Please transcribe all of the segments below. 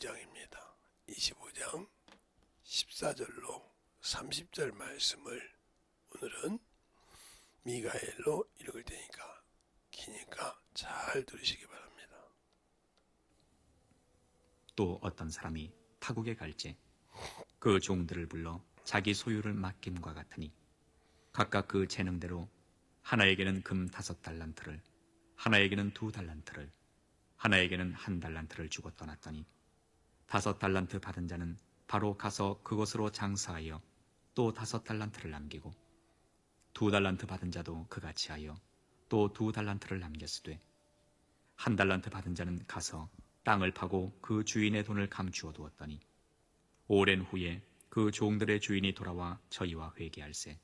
25장입니다. 25장 14절로 30절 말씀을 오늘은 미가엘로 읽을 테니까 기니까 잘 들으시기 바랍니다. 또 어떤 사람이 타국에 갈지 그 종들을 불러 자기 소유를 맡김과 같으니 각각 그 재능대로 하나에게는 금 5달란트를, 하나에게는 2달란트를, 하나에게는 1달란트를 주고 떠났더니 5달란트 받은 자는 바로 가서 그곳으로 장사하여 또 5달란트를 남기고 2달란트 받은 자도 그같이 하여 또 2달란트를 남겼으되 1달란트 받은 자는 가서 땅을 파고 그 주인의 돈을 감추어 두었더니 오랜 후에 그 종들의 주인이 돌아와 저희와 회개할세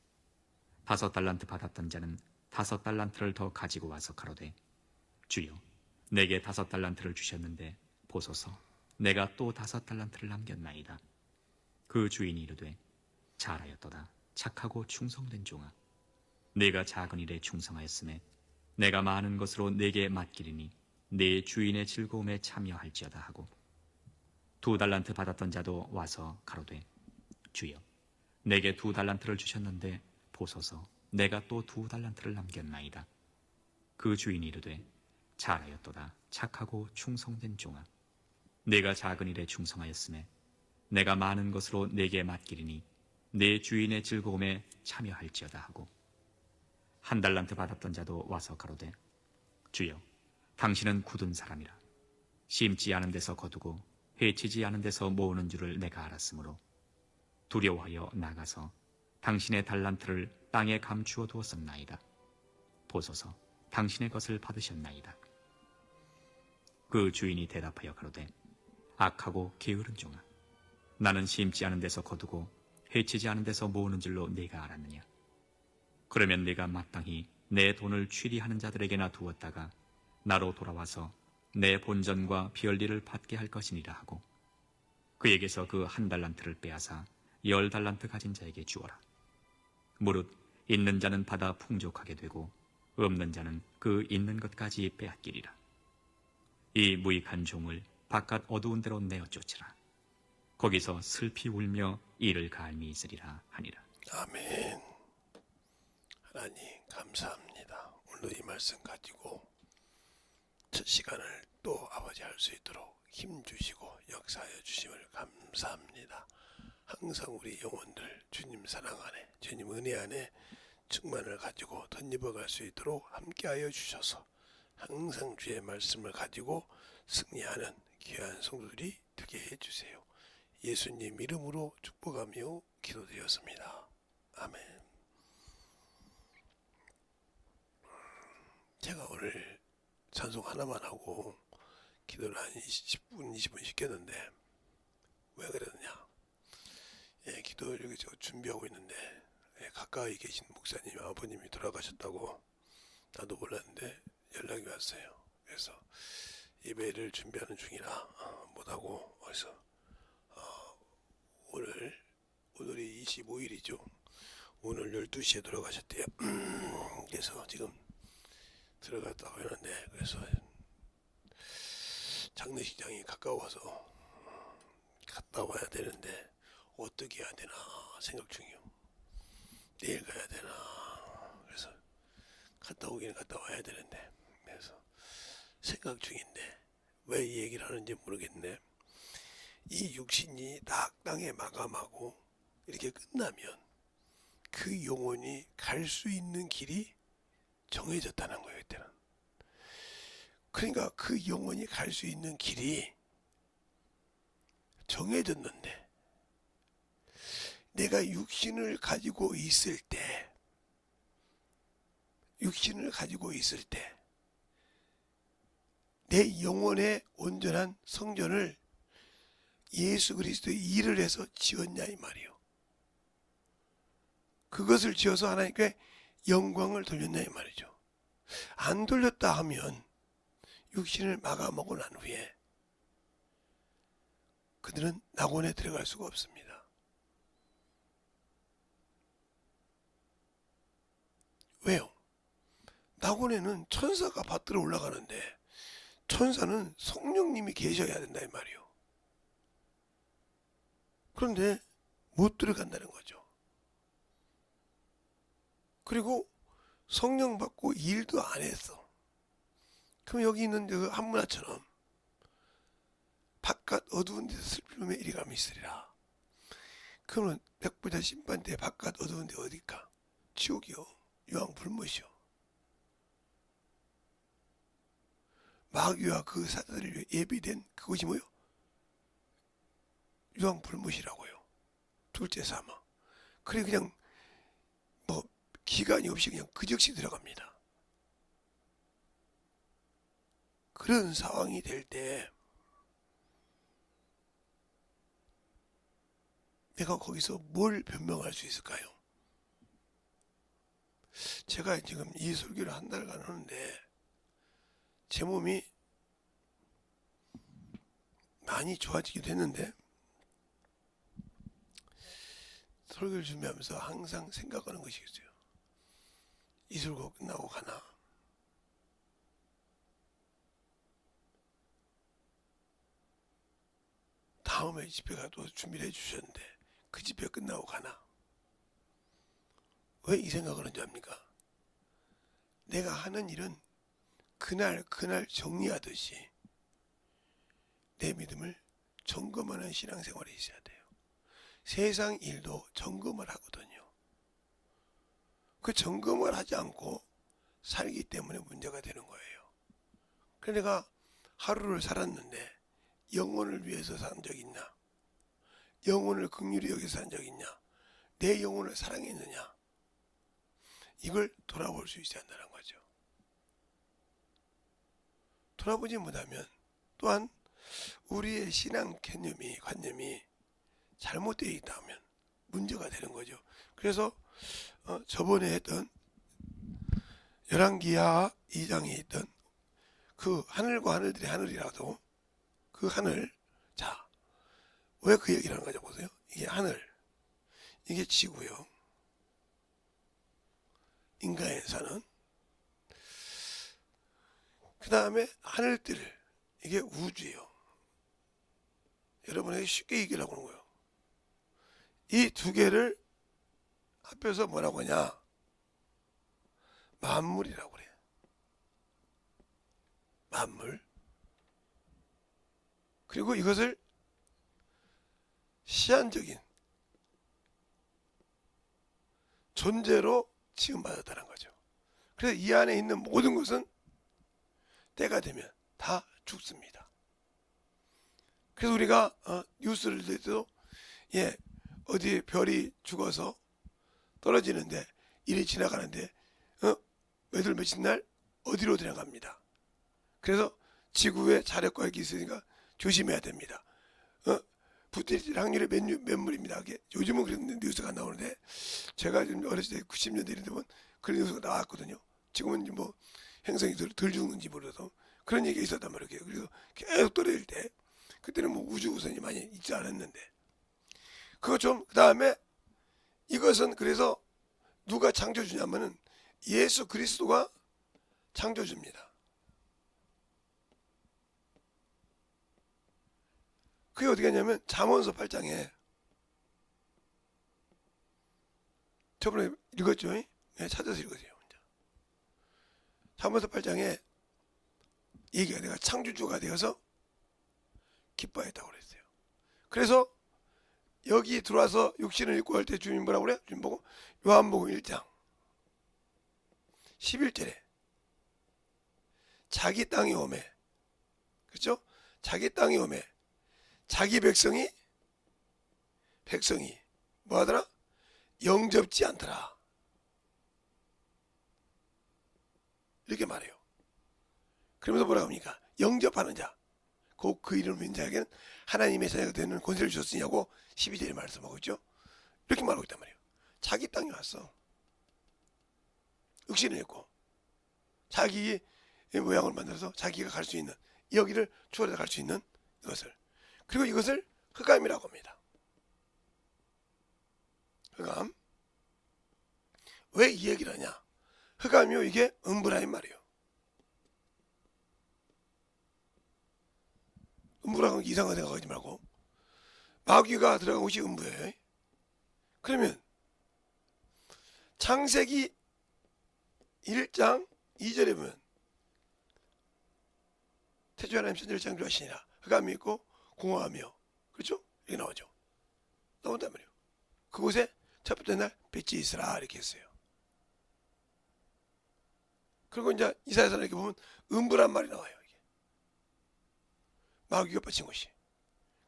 5달란트 받았던 자는 5달란트를 더 가지고 와서 가로되 주여 내게 5달란트를 주셨는데 보소서 내가 또 5달란트를 남겼나이다. 그 주인이 이르되 잘하였도다 착하고 충성된 종아 네가 작은 일에 충성하였음에 내가 많은 것으로 네게 맡기리니 네 주인의 즐거움에 참여할지어다 하고 2달란트 받았던 자도 와서 가로되 주여 내게 2달란트를 주셨는데 보소서 내가 또 2달란트를 남겼나이다. 그 주인이 이르되 잘하였도다 착하고 충성된 종아 네가 작은 일에 충성하였음에 내가 많은 것으로 네게 맡기리니 네 주인의 즐거움에 참여할지어다 하고 1달란트 받았던 자도 와서 가로되 주여 당신은 굳은 사람이라 심지 않은 데서 거두고 해치지 않은 데서 모으는 줄을 내가 알았으므로 두려워하여 나가서 당신의 달란트를 땅에 감추어 두었었나이다. 보소서 당신의 것을 받으셨나이다. 그 주인이 대답하여 가로되 악하고 게으른 종아 나는 심지 않은 데서 거두고 해치지 않은 데서 모으는 줄로 네가 알았느냐. 그러면 네가 마땅히 내 돈을 취리하는 자들에게나 두었다가 나로 돌아와서 내 본전과 별리를 받게 할 것이니라 하고 그에게서 그 1달란트를 빼앗아 10달란트 가진 자에게 주어라. 무릇 있는 자는 받아 풍족하게 되고 없는 자는 그 있는 것까지 빼앗기리라. 이 무익한 종을 바깥 어두운 데로 내어 쫓으라. 거기서 슬피 울며 이를 갈미 있으리라 하니라. 아멘. 하나님 감사합니다. 오늘도 이 말씀 가지고 첫 시간을 또 아버지 할 수 있도록 힘 주시고 역사하여 주심을 감사합니다. 항상 우리 영혼들 주님 사랑 안에 주님 은혜 안에 충만을 가지고 덧입어갈 수 있도록 함께하여 주셔서 항상 주의 말씀을 가지고 승리하는 귀한 성도들이 되게 해주세요. 예수님 이름으로 축복하며 기도드렸습니다. 아멘. 제가 오늘 찬송 하나만 하고 기도를 한 10분, 20분 시켰는데 왜 그러느냐. 기도를 여기 준비하고 있는데 가까이 계신 목사님 아버님이 돌아가셨다고 나도 몰랐는데 연락이 왔어요. 그래서 예배를 준비하는 중이라 못하고 그래서 오늘이 25일이죠. 오늘 12시에 돌아가셨대요. 그래서 지금 들어갔다고 하는데 그래서 장례식장이 가까워서 갔다 와야 되는데 어떻게 해야 되나 생각 중이요. 내일 가야 되나. 그래서 갔다 오기는 갔다 와야 되는데 그래서 생각 중인데 왜 이 얘기를 하는지 모르겠네. 이 육신이 땅에 마감하고 이렇게 끝나면 그 영혼이 갈 수 있는 길이 정해졌다는 거예요. 이때는. 그러니까 그 영혼이 갈 수 있는 길이 정해졌는데 내가 육신을 가지고 있을 때 내 영혼의 온전한 성전을 예수 그리스도의 일을 해서 지었냐 이 말이요. 그것을 지어서 하나님께 영광을 돌렸냐 이 말이죠. 안 돌렸다 하면 육신을 마감하고 난 후에 그들은 낙원에 들어갈 수가 없습니다. 왜요? 낙원에는 천사가 받들어 올라가는데 천사는 성령님이 계셔야 된다 이 말이요. 그런데 못 들어간다는 거죠. 그리고 성령 받고 일도 안 했어. 그럼 여기 있는 그 한문화처럼 바깥 어두운 데서 슬픔의 이리감이 있으리라. 그러면 백부자 심판대 바깥 어두운 데 어딜까? 지옥이요. 유황 불못이요. 마귀와 그 사자들을 위해 예비된 그것이 뭐요? 유황 불못이라고요. 둘째 사망. 그래 그냥 뭐 기간이 없이 그냥 그 즉시 들어갑니다. 그런 상황이 될 때 내가 거기서 뭘 변명할 수 있을까요? 제가 지금 이 설교를 한 달간 하는데 제 몸이 많이 좋아지기도 했는데 설교를 준비하면서 항상 생각하는 것이 있어요. 이 설교 끝나고 가나? 다음에 집회가 또 준비를 해주셨는데 그 집회 끝나고 가나? 왜 이 생각을 하는지 압니까? 내가 하는 일은 그날 정리하듯이 내 믿음을 점검하는 신앙생활이 있어야 돼요. 세상 일도 점검을 하거든요. 그 점검을 하지 않고 살기 때문에 문제가 되는 거예요. 그래서 내가 하루를 살았는데 영혼을 위해서 산 적 있나? 영혼을 긍휼히 여기서 산 적 있냐? 내 영혼을 사랑했느냐? 이걸 돌아볼 수 있어야 한다는 거죠. 돌아보지 못하면 또한 우리의 신앙 관념이 잘못되어 있다면 문제가 되는 거죠. 그래서 저번에 했던 열왕기하 2장에 있던 그 하늘과 하늘들의 하늘이라도 그 하늘, 자, 왜 그 얘기를 하는 거죠? 보세요. 이게 하늘, 이게 지구요. 인간에 사는. 그 다음에 하늘들, 이게 우주예요. 여러분에게 쉽게 얘기를 하고 있는 거예요. 이 두 개를 합해서 뭐라고 하냐? 만물이라고 그래. 만물. 그리고 이것을 시한적인 존재로 취급받았다는 거죠. 그래서 이 안에 있는 모든 것은 때가 되면 다 죽습니다. 그래서 우리가 뉴스를 들 때도 어디 별이 죽어서 떨어지는데 일이 지나가는데 몇월 며칠 날 어디로 들어갑니다. 그래서 지구에 자력과 핵이 있으니까 조심해야 됩니다. 부딪힐 확률이 몇 물입니다. 요즘은 그런 뉴스가 나오는데 제가 좀 어렸을 때 90년대 이런 데 보면 그런 뉴스가 나왔거든요. 지금은 뭐 행성이 덜 죽는지 몰라도 그런 얘기가 있었단 말이에요. 그래서 계속 떨어질 때 그때는 뭐 우주우선이 많이 있지 않았는데 그거 좀 그 다음에 이것은 그래서 누가 창조주냐면은 예수 그리스도가 창조주입니다. 그게 어떻게 하냐면 잠언서 8장에 저번에 읽었죠? 네, 찾아서 읽으세요. 잠언서 8장에 얘기가 내가 창조주가 되어서 기뻐했다고 그랬어요. 그래서 여기 들어와서 육신을 입고 할 때 주님 뭐라고 그래? 주님 보고 요한복음 1장 11절에 자기 땅에 오매, 그렇죠? 자기 땅에 오매 자기 백성이 뭐하더라? 영접지 않더라. 이렇게 말해요. 그러면서 뭐라고 합니까? 영접하는 자, 곧 그 이름을 믿는 자에게는 하나님의 자녀가 되는 권세를 주셨으냐고 12절에 말씀하고 있죠. 이렇게 말하고 있단 말이에요. 자기 땅에 왔어. 육신을 입고 자기의 모양을 만들어서 자기가 갈 수 있는 여기를 추월해서 갈 수 있는 이것을, 그리고 이것을 흑암이라고 합니다. 흑암. 왜 이 얘기를 하냐? 흑암이요, 이게 음부라는 말이에요. 음부라는 건 이상한 생각하지 말고 마귀가 들어간 곳이 음부예요. 그러면 창세기 1장 2절에 보면 태초에 하나님 천지를 창조하시니라 흑암이 있고 공허하며, 그렇죠? 이렇게 나오죠. 나온단 말이에요. 그곳에 첫 번째 날 빛이 있으라 이렇게 했어요. 그리고 이제 이사야서 이렇게 보면 음부란 말이 나와요. 이게 마귀가 빠진 곳이,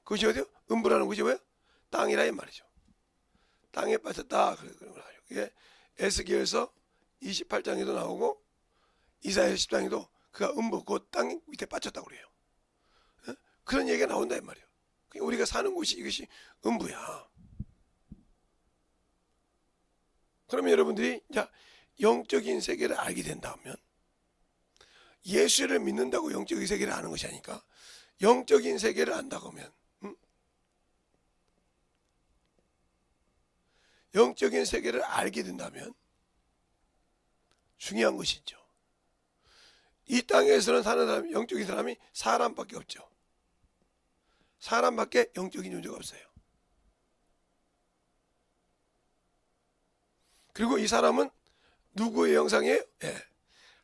그것이 어디요? 음부라는 곳이 뭐예요? 땅이라 이 말이죠. 땅에 빠졌다 그런 걸 하죠. 이게 에스겔서 28장에도 나오고 이사야 10장에도 그가 음부 곧 땅 밑에 빠졌다고 그래요. 그런 얘기가 나온다 이 말이에요. 우리가 사는 곳이 이것이 음부야. 그러면 여러분들이 이제 영적인 세계를 알게 된다면, 예수를 믿는다고 영적인 세계를 아는 것이 아니니까 영적인 세계를 안다고 하면, 영적인 세계를 알게 된다면 중요한 것이죠. 이 땅에서는 사는 사람, 영적인 사람이 사람밖에 없죠. 사람밖에 영적인 존재가 없어요. 그리고 이 사람은 누구의 형상이에요?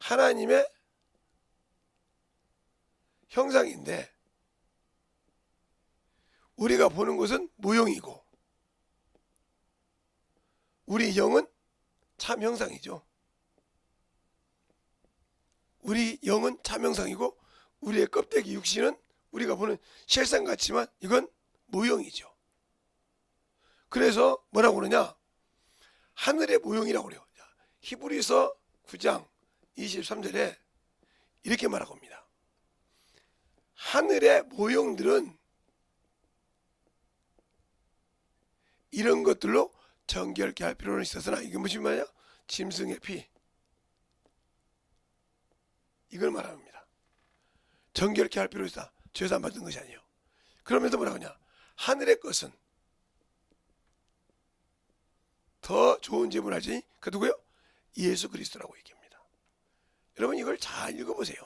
하나님의 형상인데 우리가 보는 것은 모형이고 우리 영은 참 형상이죠. 우리 영은 참 형상이고 우리의 껍데기 육신은 우리가 보는 실상 같지만 이건 모형이죠. 그래서 뭐라고 그러냐? 하늘의 모형이라고 그래요. 히브리서 9장 23절에 이렇게 말하고 합니다. 하늘의 모형들은 이런 것들로 정결케 할 필요는 있었으나, 이게 무슨 말이야? 짐승의 피, 이걸 말합니다. 정결케 할 필요 있다. 죄에서 안 받은 것이 아니에요. 그러면서 뭐라고 하냐? 하늘의 것은 더 좋은 제물을 하지. 그 누구요? 예수 그리스도라고 얘기합니다. 여러분 이걸 잘 읽어보세요.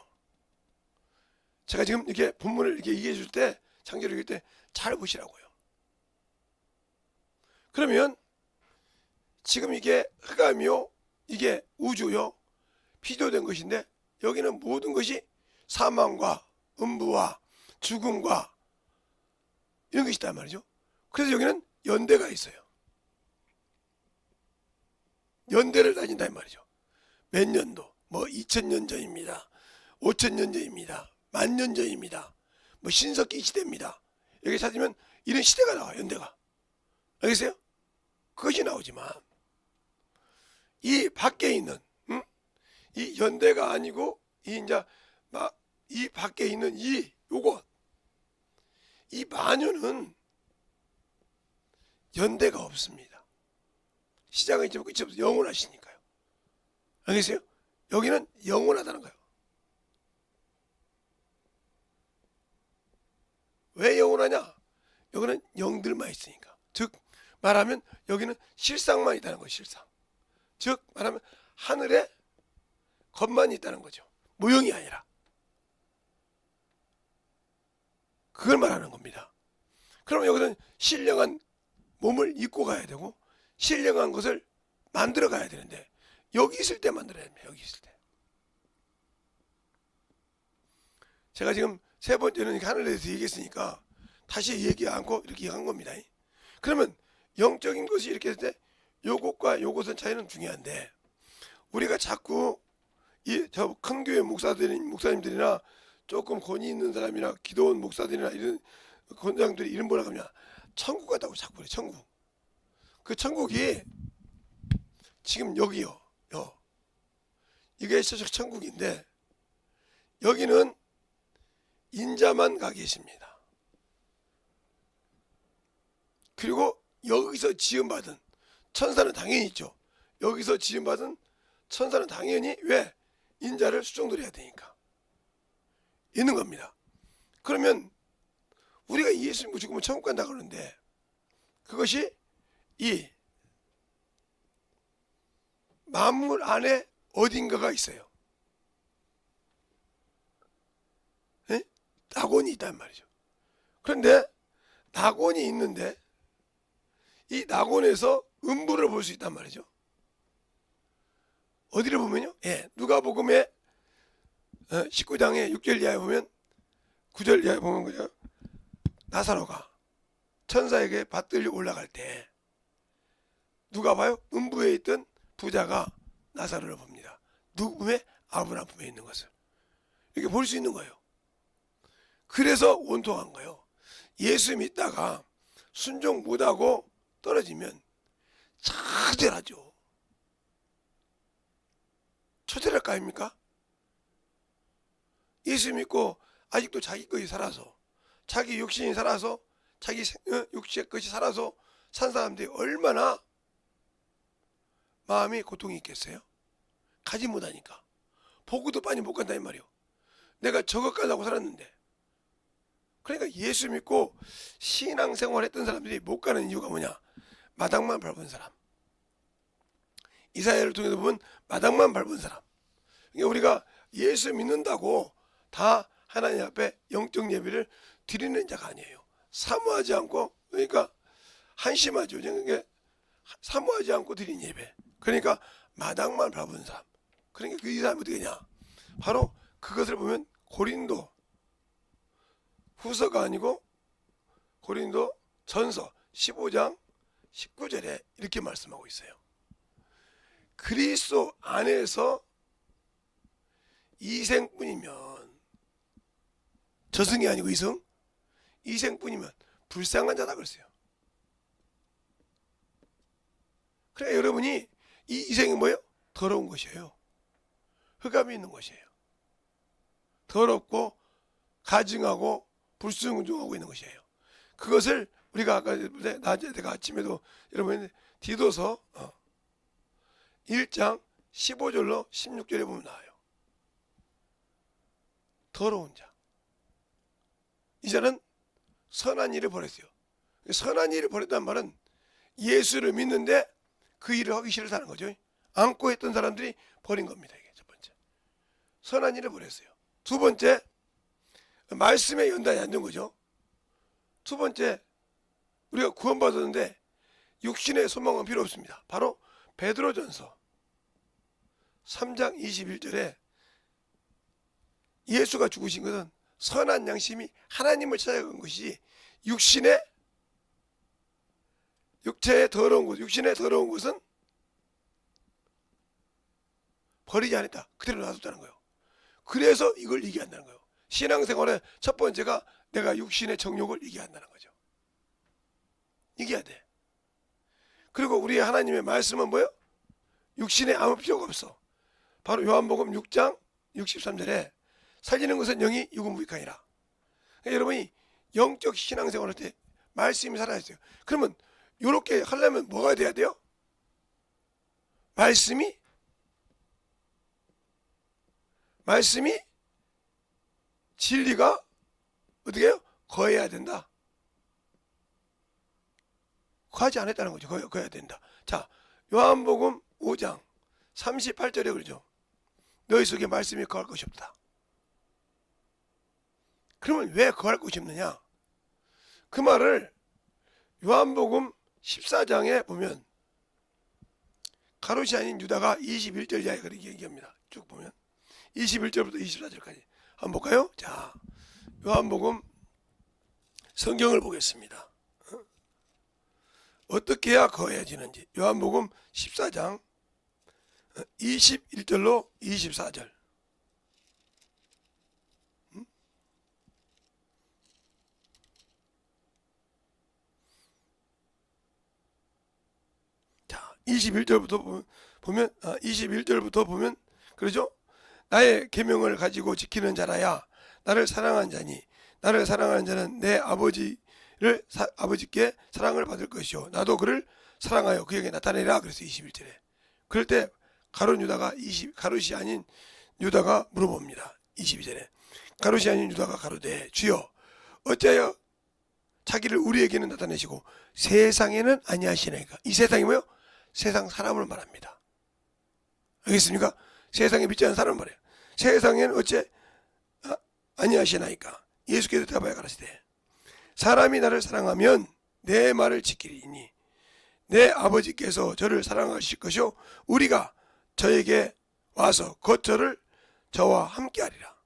제가 지금 이렇게 본문을 이렇게 얘기해 줄 때, 창조를 읽을 때 잘 보시라고요. 그러면 지금 이게 흑암이요, 이게 우주요, 피조된 것인데 여기는 모든 것이 사망과 음부와 죽음과 이런 것이 있단 말이죠. 그래서 여기는 연대가 있어요. 연대를 다닌다 이 말이죠. 몇 년도, 뭐 2000년 전입니다, 5000년 전입니다, 만년 전입니다, 뭐 신석기 시대입니다. 여기 찾으면 이런 시대가 나와, 연대가. 알겠어요? 그것이 나오지만 이 밖에 있는 이 연대가 아니고 이 이제 막 이 밖에 있는 이 요것, 이 마녀는 연대가 없습니다. 시작은 있지만 끝이 없어. 영원하시니까요. 알겠어요? 여기는 영원하다는 거예요. 왜 영원하냐? 여기는 영들만 있으니까. 즉 말하면 여기는 실상만 있다는 거예요. 실상. 즉 말하면 하늘에 것만 있다는 거죠. 모형이 아니라. 그걸 말하는 겁니다. 그럼 여기는 신령한 몸을 입고 가야 되고 신령한 것을 만들어 가야 되는데 여기 있을 때 만들어야 됩니다. 여기 있을 때. 제가 지금 세 번째는 하늘에 대해서 얘기했으니까 다시 얘기 않고 이렇게 한 겁니다. 그러면 영적인 것이 이렇게 했을 때 요것과 요것은 차이는 중요한데, 우리가 자꾸 이 저 큰 교회 목사님들이나 조금 권위 있는 사람이나 기도원 목사들이나 이런 권장들이 이런 뭐라 하냐, 천국 같다고 자꾸 그래. 천국. 그 천국이 지금 여기요. 이게 실적 천국인데 여기는 인자만 가 계십니다. 그리고 여기서 지음받은 천사는 당연히 있죠. 여기서 지음받은 천사는 당연히 왜? 인자를 수종드려야 되니까 있는 겁니다. 그러면 우리가 예수 믿고 죽으면 천국 간다 그러는데 그것이 이 만물 안에 어딘가가 있어요. 낙원이 있단 말이죠. 그런데 낙원이 있는데 이 낙원에서 음부를 볼 수 있단 말이죠. 어디를 보면요? 예, 누가복음의 19장의 6절 이하에 보면 9절 이하에 보면 그죠? 나사로가 천사에게 받들려 올라갈 때 누가 봐요? 음부에 있던 부자가 나사로를 봅니다. 누구 품에? 아브라함 품에 있는 것을 이렇게 볼 수 있는 거예요. 그래서 원통한 거예요. 예수 믿다가 순종 못하고 떨어지면 처절하죠. 처절할 거 아닙니까? 예수 믿고 아직도 자기 것이 살아서 자기 육신이 살아서 자기 육신의 것이 살아서 산 사람들이 얼마나 마음이 고통이 있겠어요? 가지 못하니까. 보고도 많이 못 간다 이 말이요. 내가 저것 가려고 살았는데. 그러니까 예수 믿고 신앙생활 했던 사람들이 못 가는 이유가 뭐냐? 마당만 밟은 사람. 이사야를 통해서 보면 마당만 밟은 사람. 그러니까 우리가 예수 믿는다고 다 하나님 앞에 영적 예배를 드리는 자가 아니에요. 사모하지 않고, 그러니까 한심하죠. 그러니까 사모하지 않고 드린 예배. 그러니까 마당만 밟은 사람. 그러니까 이 사람이 어떻게 되냐? 바로 그것을 보면 고린도 후서가 아니고 고린도 전서 15장 19절에 이렇게 말씀하고 있어요. 그리스도 안에서 이생뿐이면, 저승이 아니고 이승, 이생뿐이면 불쌍한 자다 그랬어요. 그러니까 여러분이 이 이생이 뭐예요? 더러운 것이에요. 흑암이 있는 것이에요. 더럽고 가증하고 불순종하고 있는 것이에요. 그것을 우리가 아까 낮에 내가 아침에도 여러분 디도서 1장 15절로 16절에 보면 나와요. 더러운 자. 이제는 선한 일을 버렸어요. 선한 일을 버렸다는 말은 예수를 믿는데 그 일을 하기 싫다는 거죠. 안고 했던 사람들이 버린 겁니다. 이게 첫 번째. 선한 일을 버렸어요. 두 번째, 말씀에 연단이 안 된 거죠. 두 번째, 우리가 구원받았는데 육신의 소망은 필요 없습니다. 바로 베드로전서 3장 21절에 예수가 죽으신 것은 선한 양심이 하나님을 찾아간 것이지 육체의 더러운 것, 육신의 더러운 것은 버리지 않았다. 그대로 놔뒀다는 거예요. 그래서 이걸 이겨한다는 거예요. 신앙생활의 첫 번째가 내가 육신의 정욕을 이겨한다는 거죠. 이겨야 돼. 그리고 우리 하나님의 말씀은 뭐예요? 육신에 아무 필요가 없어. 바로 요한복음 6장 63절에 살리는 것은 영이 육은 무익하니라. 그러니까 여러분이 영적 신앙생활할 때 말씀이 살아있어요. 그러면 이렇게 하려면 뭐가 돼야 돼요? 말씀이 진리가 어떻게 해요? 거해야 된다. 거하지 않았다는 거죠. 거해야 된다. 자, 요한복음 5장 38절에 그러죠. 너희 속에 말씀이 거할 것이 없다. 그러면 왜 거할 것이 없느냐? 그 말을 요한복음 14장에 보면 가롯이 아닌 유다가 21절 이하에 그렇게 얘기합니다. 쭉 보면 21절부터 24절까지 한번 볼까요? 자, 요한복음 성경을 보겠습니다. 어떻게 해야 거해지는지. 요한복음 14장 21절로 24절. 자, 21절부터 보면 21절부터 보면 그러죠? 나의 계명을 가지고 지키는 자라야 나를 사랑한 자니 나를 사랑하는 자는 내 아버지께 사랑을 받을 것이요 나도 그를 사랑하여 그에게 나타내라. 그래서 21절에 그럴 때 가롯이 아닌 유다가 물어봅니다. 22절에 가롯이 아닌 유다가 가로되 주여 어찌하여 자기를 우리에게는 나타내시고 세상에는 아니하시나이까. 이 세상이 뭐요? 세상 사람을 말합니다. 알겠습니까? 세상에 믿지 않는 사람을 말해요. 세상에는 어째 아니하시나이까. 예수께서 대답하여 가라사대 사람이 나를 사랑하면 내 말을 지키리니 내 아버지께서 저를 사랑하실 것이요 우리가 저에게 와서 곧 저와 함께하리라.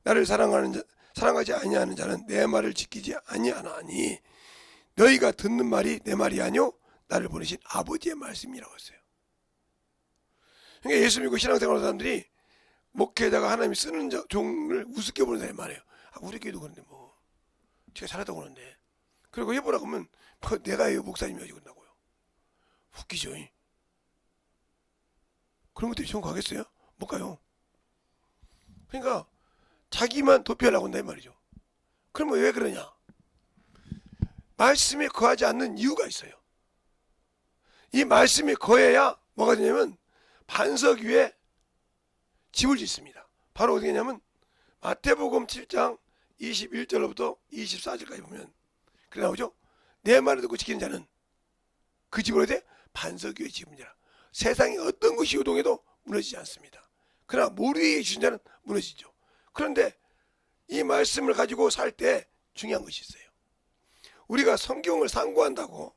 나를 사랑하지 아니하는 자는 내 말을 지키지 아니하나니 너희가 듣는 말이 내 말이 아니요 나를 보내신 아버지의 말씀이라고 했어요. 그러니까 예수 믿고 신앙생활하는 사람들이 목회자가 하나님이 쓰는 종을 우습게 보는 사람이 많아요. 우리 교회도 그런데 뭐 제가 잘하다고 그러는데 그리고 해보라고 하면 내가 목사님이야지 그런다고요. 웃기죠. 그런 것들이 지금 가겠어요? 못 가요. 그러니까 자기만 도피하려고 한다 이 말이죠. 그러면 왜 그러냐? 말씀에 거하지 않는 이유가 있어요. 이 말씀에 거해야 뭐가 되냐면 반석 위에 집을 짓습니다. 바로 어디냐면 마태복음 7장 21절로부터 24절까지 보면 그래 나오죠. 내 말을 듣고 지키는 자는 그 집을 어디 반석 위에 집은 자라. 세상에 어떤 것이 요동해도 무너지지 않습니다. 그러나 모르 위에 주신 자는 무너지죠. 그런데 이 말씀을 가지고 살 때 중요한 것이 있어요. 우리가 성경을 상고한다고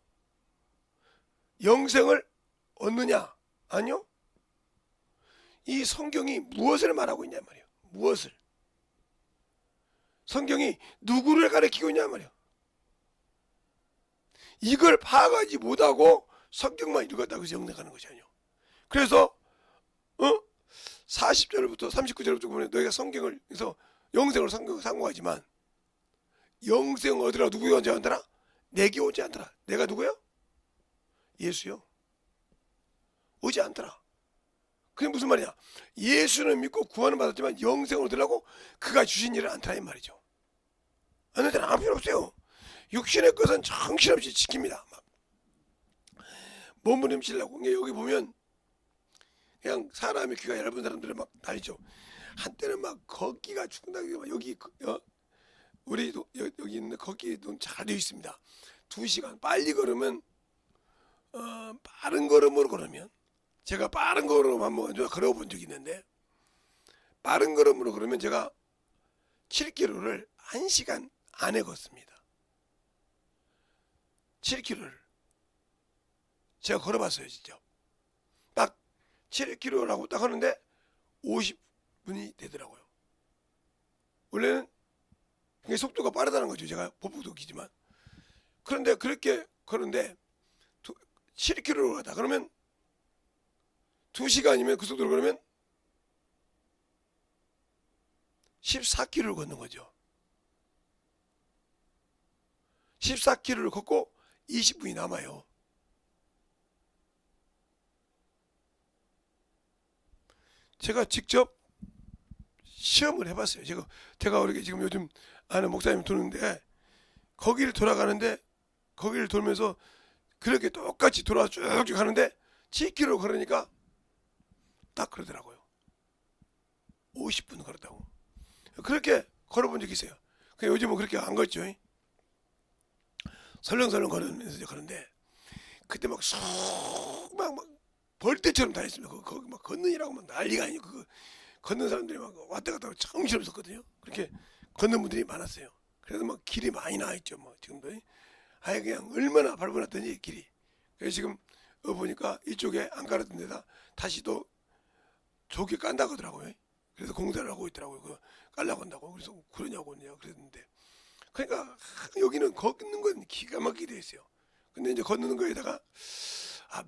영생을 얻느냐? 아니요. 이 성경이 무엇을 말하고 있냐 말이에요. 무엇을? 성경이 누구를 가리키고 있냐 말이에요. 이걸 파악하지 못하고 성경만 읽었다고 해서 영생하는 것이 아니에요. 그래서 40절부터 39절부터 보면 너희가 성경을 해서 영생을 상고하지만 영생 얻으라 누구에 오지 않더라? 내게 오지 않더라. 내가 누구요? 예수요. 오지 않더라. 그게 무슨 말이야? 예수는 믿고 구원을 받았지만 영생을 얻으려고 그가 주신 일을 않더라 이 말이죠. 안 되는 아무 필요 없어요. 육신의 것은 정신없이 지킵니다. 막 몸부림치려고. 여기 보면 그냥 사람의 귀가 얇은 사람들은 막 다니죠. 한때는 막 걷기가 죽는다. 여기 우리 여기 있는 걷기도 잘 되어 있습니다. 2시간 빨리 걸으면 빠른 걸음으로 걸으면 제가 빠른 걸음 한번 걸어본 적이 있는데 빠른 걸음으로 걸으면 제가 7km를 1시간 안에 걷습니다. 7km를 제가 걸어봤어요. 진짜 딱 7km라고 딱 하는데 50분이 되더라고요. 원래는 속도가 빠르다는 거죠. 제가 보폭도 기지만 그런데 그렇게 걸는데 7km로 가다 그러면 2시간이면 그 속도로 그러면 14km를 걷는 거죠. 14km를 걷고 20분이 남아요. 제가 직접 시험을 해봤어요. 제가 이렇게 지금 요즘 아는 목사님 도는데 거기를 돌아가는데 거기를 돌면서 그렇게 똑같이 돌아 쭉쭉 하는데 7km 걸으니까 딱 그러더라고요. 50분 걸었다고. 그렇게 걸어본 적이 있어요. 요즘은 그렇게 안 걷죠. 설렁설렁 걸으면서 그런데 그때 막 벌떼처럼 다녔습니다. 거기 막 걷느니라고 막 난리가 아니고 그 걷는 사람들이 막 왔다 갔다 정신없었거든요. 그렇게 걷는 분들이 많았어요. 그래서 막 길이 많이 나와 있죠. 뭐 지금도 아예 그냥 얼마나 밟아놨더니 길이. 그래서 지금 보니까 이쪽에 안 깔았던 데다 다시 또 조개 깐다고 하더라고요. 그래서 공사를 하고 있더라고요. 그거 깔라고 한다고. 그래서 그러냐고 그랬는데 그러니까 여기는 걷는 건 기가 막히게 돼 있어요. 근데 이제 걷는 거에다가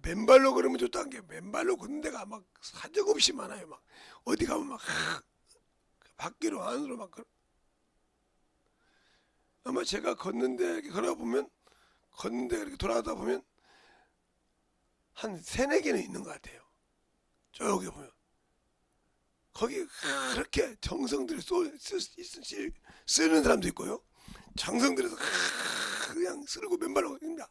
맨발로 걸으면 좋다는 게 맨발로 걷는 데가 막 사정없이 많아요. 막 어디 가면 막 밖으로 안으로 막 아마 제가 걷는데 이렇게 걸어보면 걷는데 이렇게 돌아가다 보면 한 3-4개는 있는 것 같아요. 저기 보면 거기 그렇게 정성 들여 쓰는 사람도 있고요. 정성 들여서 그냥 쓰고 맨발로 갑니다.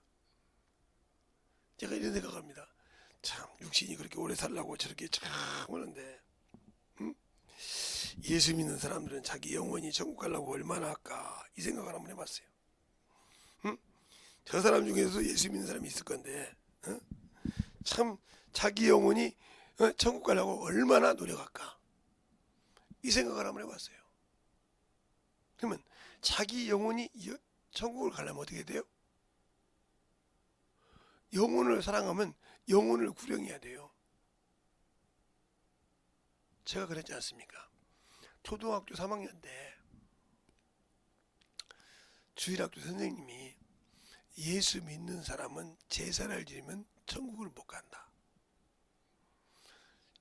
제가 이런 생각을 합니다. 참 육신이 그렇게 오래 살라고 저렇게 참 하는데 예수 믿는 사람들은 자기 영혼이 천국 가려고 얼마나 할까 이 생각을 한번 해봤어요. 저 사람 중에서도 예수 믿는 사람이 있을 건데 참 자기 영혼이 천국 가려고 얼마나 노력할까 이 생각을 한번 해봤어요. 그러면 자기 영혼이 천국을 가려면 어떻게 돼요? 영혼을 사랑하면 영혼을 구령해야 돼요. 제가 그랬지 않습니까? 초등학교 3학년 때 주일학교 선생님이 예수 믿는 사람은 제사를 지르면 천국을 못 간다.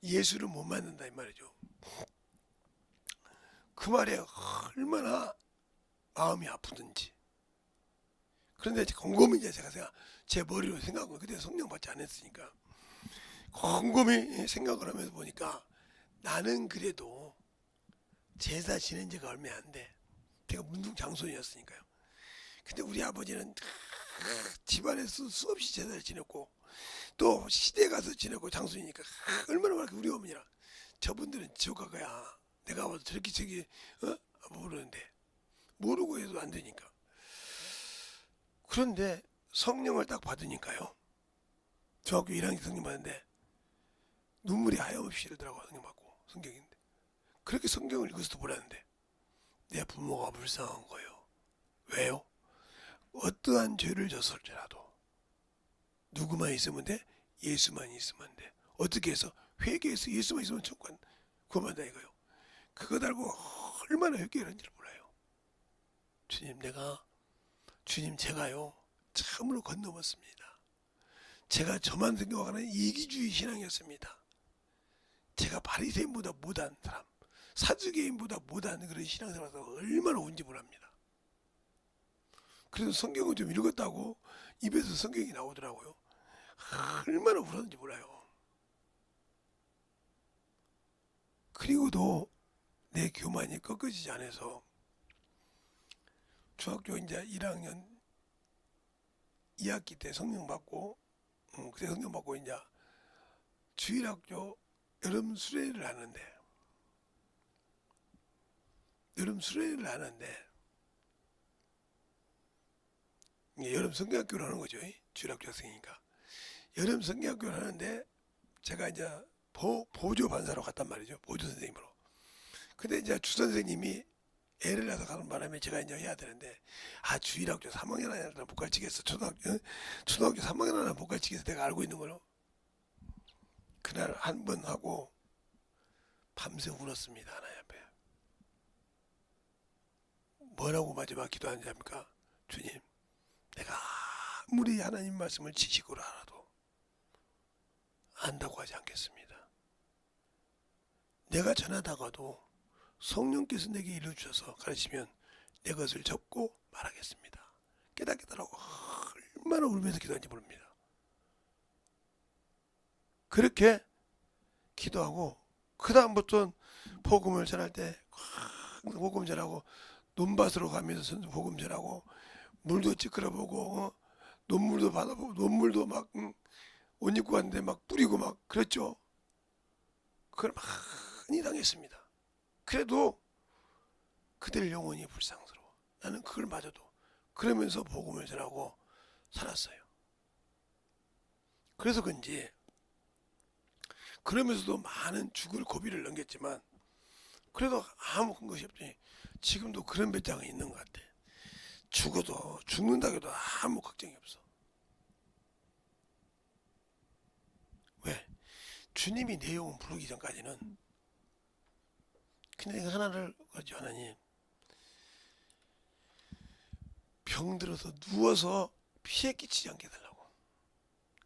예수를 못 만난다 이 말이죠. 그 말에 얼마나 마음이 아프든지. 그런데 곰곰이 이제 제 머리로 생각하고 그때 성령 받지 않았으니까 곰곰이 생각을 하면서 보니까 나는 그래도 제사 지낸 지가 얼마 안 돼. 제가 문둥 장손이었으니까요. 근데 우리 아버지는 집안에서 수없이 제사를 지냈고 또 시대 가서 지냈고 장손이니까 얼마나 많게 우리 어머니랑 저분들은 지옥 갈 거야. 내가 와도 저렇게 모르는데 모르고 해도 안 되니까. 그런데 성령을 딱 받으니까요. 중학교 1학년 성령 받는데 눈물이 하염없이 흐르더라고요. 성령 받고 성경인데 그렇게 성경을 읽어서도 몰랐는데 내 부모가 불쌍한 거예요. 왜요? 어떠한 죄를 졌을지라도 누구만 있으면 돼? 예수만 있으면 돼. 어떻게 해서? 회개해서 예수만 있으면 천국 구원받는다 이거요. 그거 달고 얼마나 회개를 하는지를 몰라요. 주님 제가요 참으로 건너봤습니다. 제가 저만 생각하는 이기주의 신앙이었습니다. 제가 바리새인보다 못한 사람, 사두개인보다 못한 그런 신앙생활에서 얼마나 온지 모릅니다. 그래도 성경을 좀 읽었다고 입에서 성경이 나오더라고요. 얼마나 울었는지 몰라요. 그리고도 내 교만이 꺾어지지 않아서 중학교 이제 1학년 2학기 때 성령 받고 그때 성령 받고 이제 주일학교 여름 수련회를 하는데 여름 성경학교를 하는 거죠. 주일학교 학생이니까 여름 성경학교를 하는데 제가 이제 보조 반사로 갔단 말이죠. 보조 선생님으로. 근데 이제 주 선생님이 애를 낳아서 가는 바람에 제가 이제 해야 되는데 주일학교 3학년 하나 못 가르치겠어. 초등학교 3학년 하나 못 가르치겠어. 내가 알고 있는 걸로. 그날 한 번 하고 밤새 울었습니다. 하나님 앞에. 뭐라고 마지막 기도하는지 압니까? 주님, 내가 아무리 하나님 말씀을 지식으로 알아도 안다고 하지 않겠습니다. 내가 전하다가도 성령께서 내게 일러주셔서 가르치면 내 것을 접고 말하겠습니다. 깨닫겠다라고 얼마나 울면서 기도하는지 모릅니다. 그렇게 기도하고 그 다음부터는 복음을 전할 때 복음 전하고 논밭으로 가면서 복음 전하고 물도 찌끄러보고 논물도 받아보고 논물도 막 옷 입고 갔는데 막 뿌리고 막 그랬죠. 그걸 많이 당했습니다. 그래도 그들 영혼이 불쌍스러워. 나는 그걸 맞아도 그러면서 복음을 전하고 살았어요. 그래서 그런지 그러면서도 많은 죽을 고비를 넘겼지만 그래도 아무 큰 것이 없지. 지금도 그런 배짱이 있는 것 같아. 죽는다고 해도 아무 걱정이 없어. 왜? 주님이 내 영혼 부르기 전까지는 그냥 하나를 가지고 하나님 병들어서 누워서 피해 끼치지 않게 해달라고.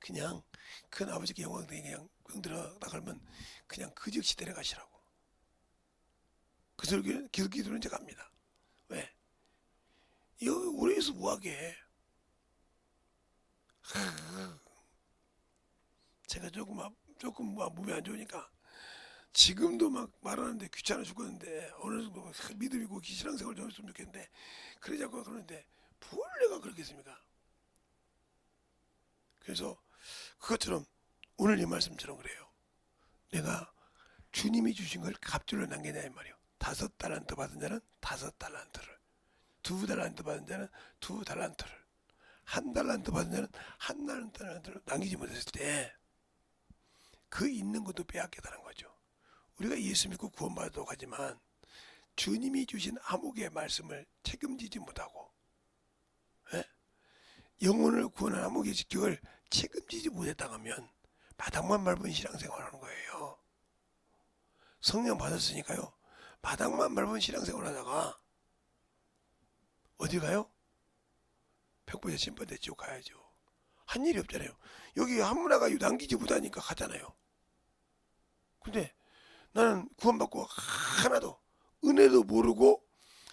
그냥 큰 아버지께 영광 되게 그냥 병들어다 걸면 그냥 그 즉시 데려가시라고. 그 소리 기도는 이제 갑니다. 왜? 여기 오래해서 뭐하게. 제가 조금 몸이 안 좋으니까 지금도 막 말하는데 귀찮아 죽겠는데 어느 정도 믿음 있고 신앙생활 좀 했으면 좋겠는데 그러자고 그러는데 뭘 내가 그러겠습니까? 그래서 그것처럼 오늘 이 말씀처럼 그래요. 내가 주님이 주신 걸 갑절로 남기냐 이 말이요. 5달란트 받은 자는 5달란트를, 2달란트 받은 자는 2달란트를, 1달란트 받은 자는 1달란트를 남기지 못했을 때 그 있는 것도 빼앗겠다는 거죠. 우리가 예수 믿고 구원받도록 하지만 주님이 주신 암흑의 말씀을 책임지지 못하고 예? 영혼을 구원하는 목의 직격을 책임지지 못했다 하면 바닥만 밟은 신앙생활하는 거예요. 성령 받았으니까요. 바닥만 밟은 신앙생활하다가 어디 가요? 백보자 심판대 지옥 가야죠. 한 일이 없잖아요. 여기 한문화가 유단기지보다니까 가잖아요. 근데 나는 구원받고 하나도 은혜도 모르고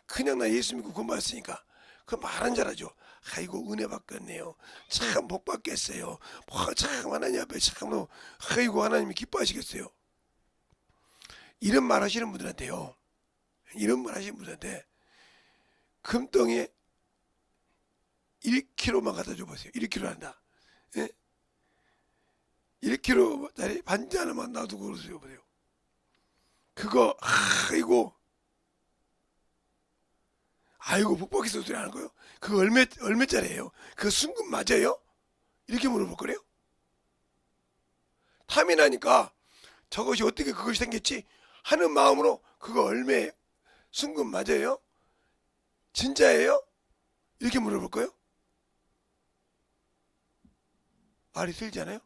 그냥 나 예수 믿고 구원받았으니까 그 말은 잘하죠. 아이고 은혜 받겠네요. 참 복 받겠어요. 참 하나님 앞에 참으로 아이고 하나님이 기뻐하시겠어요. 이런 말 하시는 분들한테요. 이런 말 하시는 분들한테 금덩이에 1kg만 갖다 줘보세요. 1kg 한다. 예? 1kg짜리 반지 하나만 놔두고 그러세요. 보세요. 그거 아이고 복 받겠어 소리 하는 거예요. 그거 얼마짜리예요? 그거 순금 맞아요? 이렇게 물어볼 거래요. 탐이 나니까 저것이 어떻게 그것이 생겼지 하는 마음으로 그거 얼마에 순금 맞아요? 진짜예요? 이렇게 물어볼 거예요. 말이 틀리잖아요.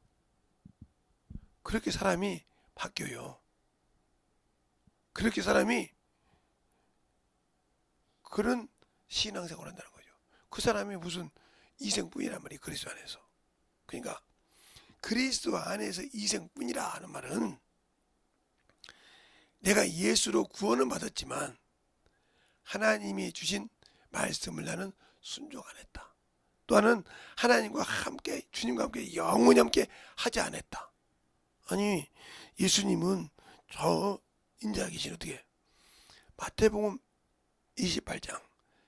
그렇게 사람이 바뀌어요. 그렇게 사람이 그런 신앙생활을 한다는 거죠. 그 사람이 무슨 이생뿐이란 말이 그리스도 안에서. 그러니까 그리스도 안에서 이생뿐이라 하는 말은 내가 예수로 구원은 받았지만 하나님이 주신 말씀을 나는 순종 안 했다. 또한은 하나님과 함께 주님과 함께 영원히 함께 하지 않았다. 아니 예수님은 저 인자하 계신 어떻게 마태복음 28장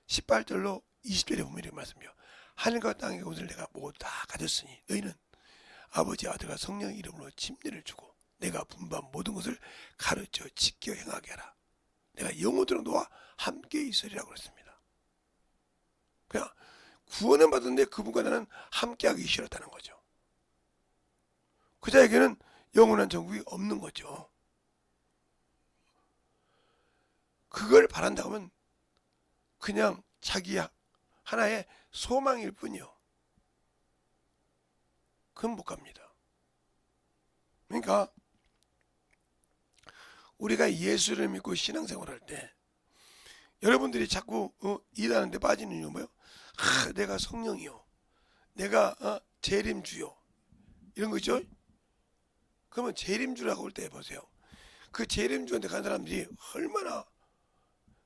18절로 20절에 보면 이렇게 말씀해요. 하늘과 땅의 것을 내가 모두 다 가졌으니 너희는 아버지 아들과 성령 이름으로 침례를 주고 내가 분부한 모든 것을 가르쳐 지켜 행하게 하라. 내가 영원토록 너와 함께 있으리라고 그랬습니다. 그냥 구원은 받았는데 그분과 나는 함께하기 싫었다는 거죠. 그 자에게는 영원한 천국이 없는 거죠. 그걸 바란다고 하면 그냥 자기 하나의 소망일 뿐이요. 그건 못 갑니다. 그러니까 우리가 예수를 믿고 신앙생활할 때 여러분들이 자꾸 이단한테 빠지는 이유 뭐예요? 내가 성령이요. 내가 재림주요. 이런 거 있죠? 그러면 재림주라고 할 때 보세요. 그 재림주한테 간 사람들이 얼마나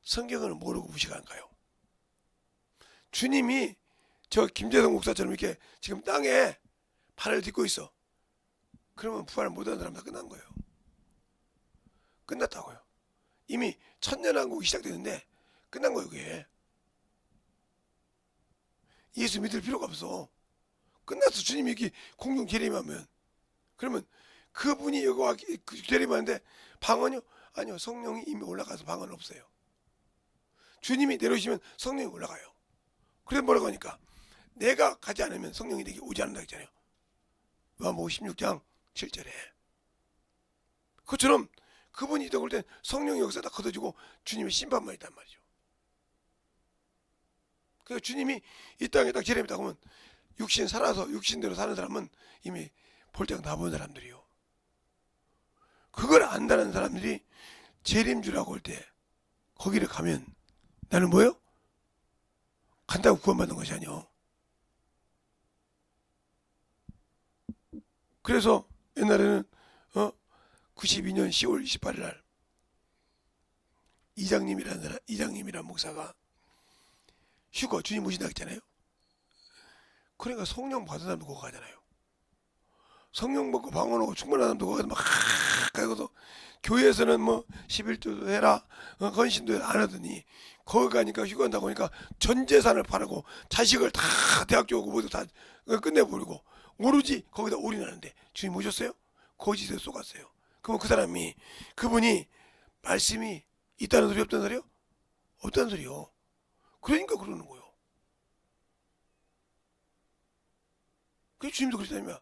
성경을 모르고 무식한가요? 주님이 저 김재동 목사처럼 이렇게 지금 땅에 발을 딛고 있어. 그러면 부활을 못하는 사람 다 끝난 거예요. 끝났다고요. 이미 천년왕국이 시작되는데 끝난 거예요. 그게. 예수 믿을 필요가 없어. 끝났어. 주님이 이렇게 공중 재림하면. 그러면 그분이 여기 와 재림하는데 방언이요? 아니요. 성령이 이미 올라가서 방언 없어요. 주님이 내려오시면 성령이 올라가요. 그래서 뭐라고 하니까 내가 가지 않으면 성령이 내게 오지 않는다 했잖아요. 요한복음 16장 7절에. 그처럼 그분이 있다고 할 땐 성령의 역사 다 걷어지고 주님의 심판만 있단 말이죠. 그러니까 주님이 이 땅에 딱 재림했다고 하면 육신 살아서 육신대로 사는 사람은 이미 볼장 다 본 사람들이요. 그걸 안다는 사람들이 재림주라고 할 때 거기를 가면 나는 뭐예요? 간다고 구원받는 것이 아니요. 그래서 옛날에는 92년 10월 28일 날 이장님이라는 목사가 휴거 주님 오신다 했잖아요. 그러니까 성령 받은 사람도 거기 가잖아요. 성령 받고 방언하고 충만한 사람도 거기 가서 막 가서 교회에서는 뭐 11조도 해라 건신도 안 하더니 거기 가니까 휴가 한다고 하니까 전 재산을 팔고 자식을 다 대학교 오고 모두 다 끝내버리고 오로지 거기다 올인하는데 주님 오셨어요? 거짓에 쏘갔어요. 그러면 그 사람이 그분이 말씀이 있다는 소리 없다는 소리요? 없다는 소리요. 그러니까 그러는 거예요. 그 주님도 그러시다니까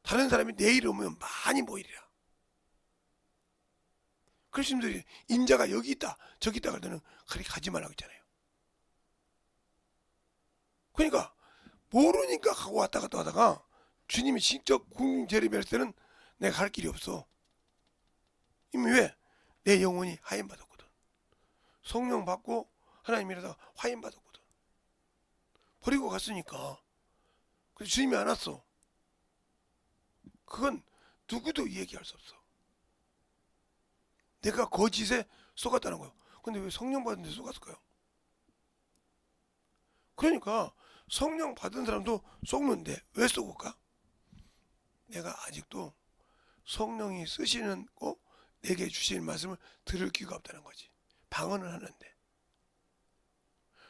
다른 사람이 내일 오면 많이 모이리라. 그래서 주님들이 인자가 여기 있다 저기 있다 할 때는 그렇게 가지 말라고 했잖아요. 그러니까 모르니까 하고 왔다 갔다 하다가 주님이 직접 궁 재림할 때는 내가 갈 길이 없어. 이미 왜? 내 영혼이 하임 받았거든. 성령 받고 하나님이라다가 화임 받았거든. 버리고 갔으니까. 그래서 주님이 안 왔어. 그건 누구도 얘기할 수 없어. 내가 거짓에 속았다는 거예요. 근데 왜 성령 받은 데 속았을까요? 그러니까 성령 받은 사람도 속는데 왜 속을까? 내가 아직도 성령이 쓰시는 거 내게 주시는 말씀을 들을 기회가 없다는 거지. 방언은 하는데,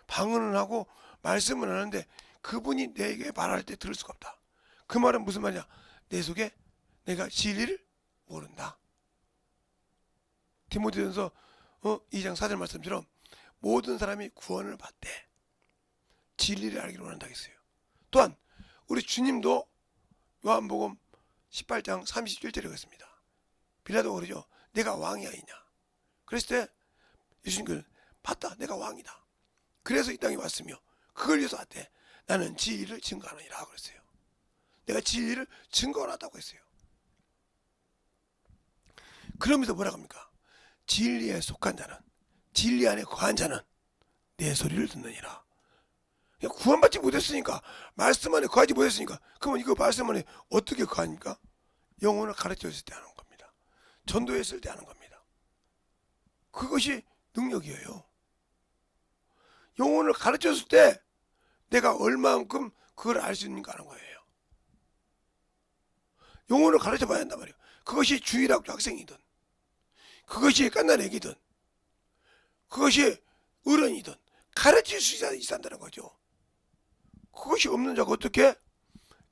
방언은 하고 말씀은 하는데 그분이 내게 말할 때 들을 수가 없다. 그 말은 무슨 말이야? 내 속에 내가 진리를 모른다. 디모데전서 2장 4절 말씀처럼 모든 사람이 구원을 받되 진리를 알기를 원한다 했어요. 또한 우리 주님도 요한복음 18장 37절에 그랬습니다. 빌라도가 그러죠. 내가 왕이 아니냐. 그랬을 때 예수님께서 봤다. 내가 왕이다. 그래서 이 땅에 왔으며 그걸 위해서 왔대. 나는 진리를 증거하느니라 그랬어요. 내가 진리를 증거하다고 했어요. 그러면서 뭐라고 합니까? 진리에 속한 자는, 진리 안에 거한 자는 내 소리를 듣느니라. 구원받지 못했으니까, 말씀 안에 거하지 못했으니까, 그러면 이거 말씀 안에 어떻게 거합니까? 영혼을 가르쳤을 때 하는 겁니다. 전도했을 때 하는 겁니다. 그것이 능력이에요. 영혼을 가르쳤을 때 내가 얼마만큼 그걸 알 수 있는가 하는 거예요. 영혼을 가르쳐 봐야 한단 말이에요. 그것이 주일학교 학생이든, 그것이 깐난 애기든, 그것이 어른이든 가르칠 수 있어야 한다는 거죠. 그것이 없는 자가 어떻게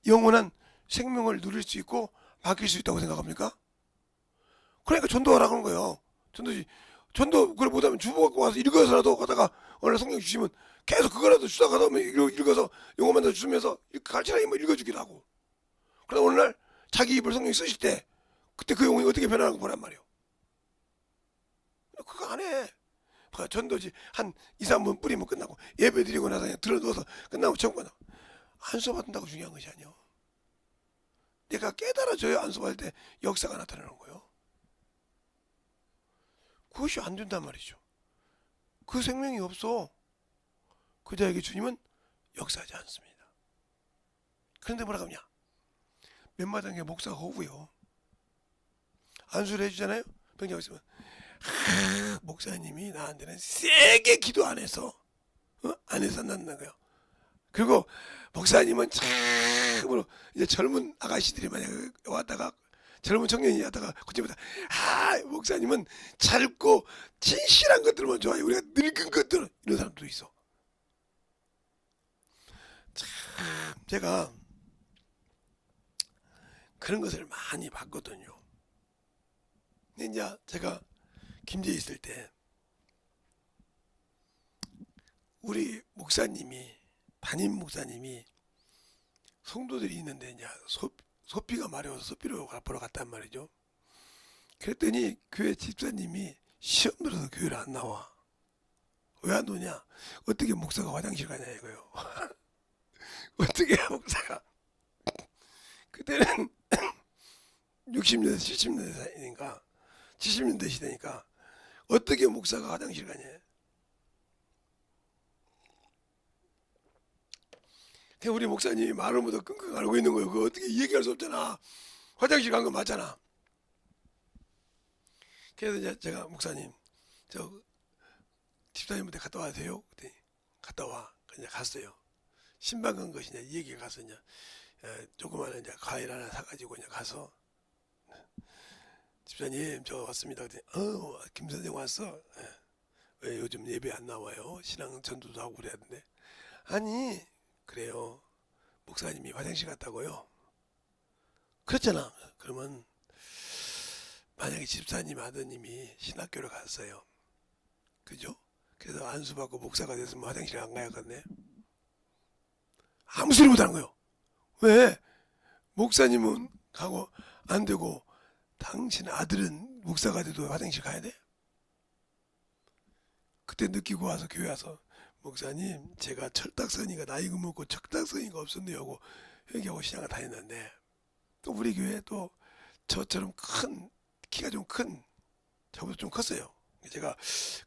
영원한 생명을 누릴 수 있고 맡길 수 있다고 생각합니까? 그러니까 전도하라고 하는 거예요. 전도 그걸 못하면 주보 갖고 와서 읽어서라도 가다가 어느 날 성경 주시면 계속 그거라도 주다가 하다 보면 읽어서 영어만 더 주면서 가르치라 뭐 읽어주기도 하고. 그러다 어느 날 자기 입을 성경 쓰실 때 그때 그 영혼이 어떻게 변하는 거 보란 말이에요. 그거 안 해. 전도지 한 2, 3분 뿌리면 끝나고 예배 드리고 나서 그냥 들어누워서 끝나고 전부 안 써받는다고 중요한 것이 아니요. 내가 깨달아져야 안 써받을 때 역사가 나타나는 거예요. 그것이 안 된단 말이죠. 그 생명이 없어. 그 자에게 주님은 역사하지 않습니다. 그런데 뭐라고 하냐? 몇마당에 목사가 오고요. 안수를 해주잖아요. 병자가 있으면 목사님이 나한테는 세게 기도 안 해서 안 해서 안 난다는 거예요. 그리고 목사님은 참으로 이제 젊은 아가씨들이 만약 왔다가 젊은 청년이 왔다가 그때부터 목사님은 짧고 진실한 것들만 좋아해. 우리가 늙은 것들 이런 사람도 있어. 참 제가 그런 것을 많이 봤거든요. 근데 이제 제가 김제에 있을 때 우리 목사님이 담임 목사님이 성도들이 있는데 이제 소비가 마려워서 소비로 보러 갔단 말이죠. 그랬더니 교회 집사님이 시험 들어서 교회를 안 나와. 왜 안 오냐? 어떻게 목사가 화장실 가냐 이거요. 어떻게 목사가 그때는 60년대 70년대 사이니까 70년대 시대니까 어떻게 목사가 화장실 가냐. 우리 목사님이 말을 못하고 끙끙 앓고 있는 거예요. 그거 어떻게 얘기할 수 없잖아. 화장실 간 거 맞잖아. 그래서 이제 제가 목사님 저 집사님한테 갔다 와도 돼요? 그랬더니 갔다 와. 그냥 갔어요. 신방 간 것이냐 얘기 가서 이제 조그마한 이제 과일 하나 사가지고 그냥 가서 집사님 저 왔습니다. 그랬더니 김 선생 왔어. 왜 요즘 예배 안 나와요? 신앙 전도도 하고 그래야되는데 아니 그래요. 목사님이 화장실 갔다고요? 그렇잖아. 그러면 만약에 집사님 아드님이 신학교를 갔어요. 그죠? 그래서 안수받고 목사가 됐으면 화장실 안 가야겠네. 아무 소리 못하는 거예요. 왜? 목사님은 가고 안 되고 당신 아들은 목사가 돼도 화장실 가야 돼? 그때 느끼고 와서 교회 와서 목사님 제가 철딱서니가 나이가 먹고 철딱서니가 없었네요 하고 회개하고 신앙을 다녔는데, 또 우리 교회에 또 저처럼 큰 키가 좀 큰, 저보다 좀 컸어요. 제가